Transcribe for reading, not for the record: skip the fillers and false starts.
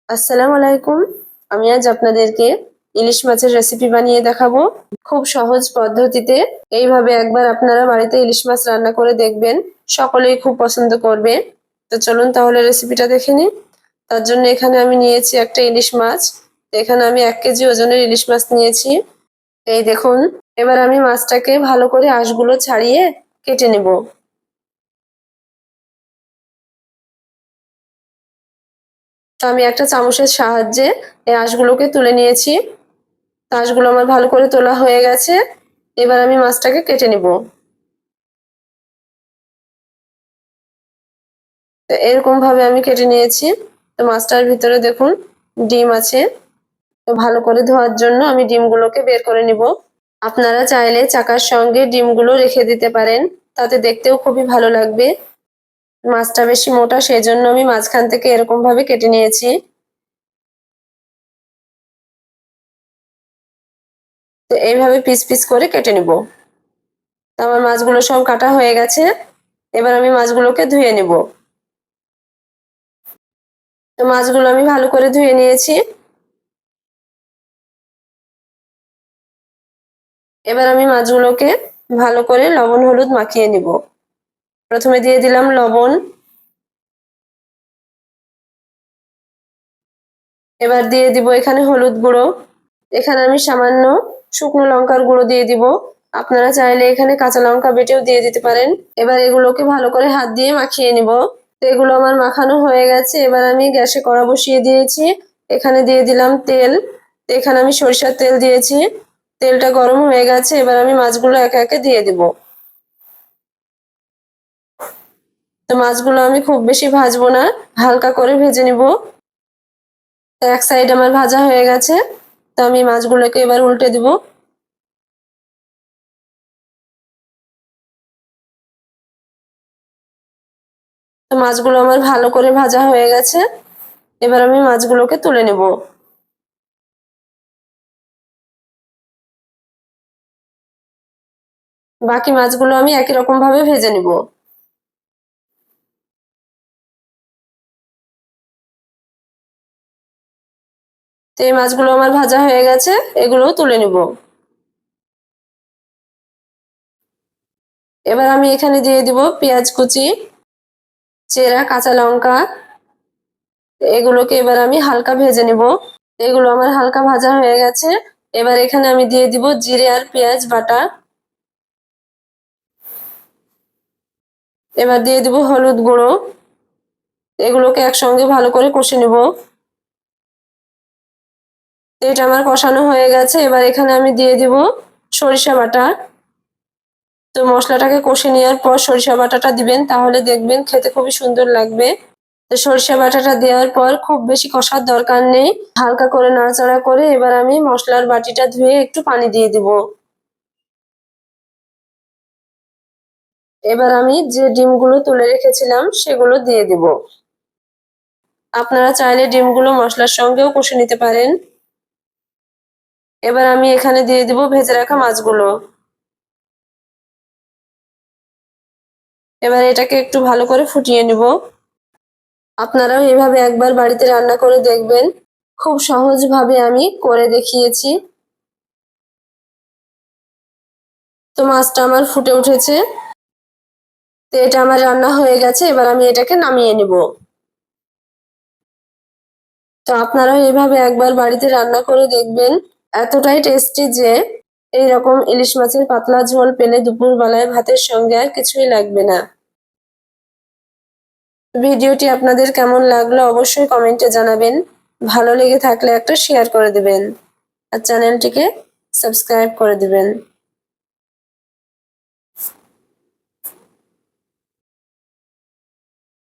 আসসালামু আলাইকুম। আমি আজ আপনাদেরকে ইলিশ মাছের রেসিপি বানিয়ে দেখাবো। খুব সহজ পদ্ধতিতে এইভাবে একবার আপনারা বাড়িতে ইলিশ মাছ রান্না করে দেখবেন, সকলেই খুব পছন্দ করবে। তো চলুন তাহলে রেসিপিটা দেখে নিই। তার জন্য এখানে আমি নিয়েছি একটা ইলিশ মাছ। এখানে আমি 1 কেজি ওজনের ইলিশ মাছ নিয়েছি। এই দেখুন, এবার আমি মাছটাকে ভালো করে আঁশগুলো ছাড়িয়ে কেটে নেব। তো আমি একটা চামচের সাহায্যে এই আঁশগুলোকে তুলে নিয়েছি। আঁশগুলো আমার ভালো করে তোলা হয়ে গেছে। এবার আমি মাছটাকে কেটে নিব। তো এরকম ভাবে আমি কেটে নিয়েছি। তো মাছটার ভিতরে দেখুন ডিম আছে। তো ভালো করে ধোয়ার জন্য আমি ডিমগুলোকে বের করে নিব। আপনারা চাইলে চাকার সঙ্গে ডিমগুলো রেখে দিতে পারেন, তাতে দেখতেও খুবই ভালো লাগবে। মাছটা বেশি মোটা, সেই জন্য আমি মাঝখান থেকে এরকম ভাবে কেটে নিয়েছি। তো এইভাবে পিস পিস করে কেটে নিব। তো আমার মাছগুলো সব কাটা হয়ে গেছে। এবার আমি মাছগুলোকে ধুয়ে নিব। তো মাছগুলো আমি ভালো করে ধুয়ে নিয়েছি। এবার আমি মাছগুলোকে ভালো করে লবণ হলুদ মাখিয়ে নিব। প্রথমে দিয়ে দিলাম লবণ। এবার দিয়ে দিব এখানে হলুদ গুঁড়ো। এখানে আমি সামান্য শুকনো লঙ্কার গুঁড়ো দিয়ে দিব। আপনারা চাইলে এখানে কাঁচা লঙ্কা বেটেও দিয়ে দিতে পারেন। এবার এগুলোকে ভালো করে হাত দিয়ে মাখিয়ে নিব। তো এগুলো আমার মাখানো হয়ে গেছে। এবার আমি গ্যাসে কড়া বসিয়ে দিয়েছি। এখানে দিয়ে দিলাম তেল। এখানে আমি সরিষার তেল দিয়েছি। তেলটা গরম হয়ে গেছে। এবার আমি মাছগুলো একে একে দিয়ে দিব। তো মাছগুলো আমি খুব বেশি ভাজবো না, হালকা করে ভেজে নিব। এক সাইড আমার ভাজা হয়ে গেছে। তো আমি মাছগুলোকে এবার উল্টে দিব। তো মাছগুলো আমার ভালো করে ভাজা হয়ে গেছে। এবার আমি মাছগুলোকে তুলে নেব। বাকি মাছগুলো আমি একই রকম ভাবে ভেজে নিব। তো এই মাছগুলো আমার ভাজা হয়ে গেছে, এগুলোও তুলে নিব। এবার আমি এখানে দিয়ে দিব পেঁয়াজ কুচি, চেরা কাঁচা লঙ্কা। এগুলোকে এবার আমি হালকা ভেজে নিব। এগুলো আমার হালকা ভাজা হয়ে গেছে। এবার এখানে আমি দিয়ে দিব জিরে আর পেঁয়াজ বাটা। এবার দিয়ে দিব হলুদ গুঁড়ো। এগুলোকে একসঙ্গে ভালো করে কষে নেব। এটা আমার কষানো হয়ে গেছে। এবার এখানে আমি দিয়ে দিব সরিষা বাটা। তো মশলাটাকে কষে নেওয়ার পর সরিষা বাটাটা দিবেন, তাহলে দেখবেন খেতে খুবই সুন্দর লাগবে। তো সরিষা বাটাটা দেওয়ার পর খুব বেশি কষার দরকার নেই, হালকা করে নাড়াচাড়া করে এবার আমি মশলার বাটিটা ধুয়ে একটু পানি দিয়ে দিব। এবার আমি যে ডিমগুলো তুলে রেখেছিলাম সেগুলো দিয়ে দিব। আপনারা চাইলে ডিমগুলো মশলার সঙ্গেও কষে নিতে পারেন। এবার আমি এখানে দিয়ে দিব ভেজে রাখা মাছগুলো। এবার এটাকে একটু ভালো করে ফুটিয়ে নিব। আপনারাও এভাবে একবার বাড়িতে রান্না করে দেখবেন। খুব সহজভাবে আমি করে দেখিয়েছি। তো মাছটা আমার ফুটে উঠেছে। তো এটা আমার রান্না হয়ে গেছে। এবার আমি এটাকে নামিয়ে নিব। তো আপনারাও এভাবে একবার বাড়িতে রান্না করে দেখবেন। এতটাই টেস্টি যে এইরকম ইলিশ মাছের পাতলা ঝোল পেলে দুপুর বেলায় ভাতের সঙ্গে আর কিছুই লাগবে না। ভিডিওটি আপনাদের কেমন লাগলো অবশ্যই কমেন্টে জানাবেন। ভালো লেগে থাকলে একটা শেয়ার করে দিবেন আর চ্যানেলটিকে সাবস্ক্রাইব করে দিবেন।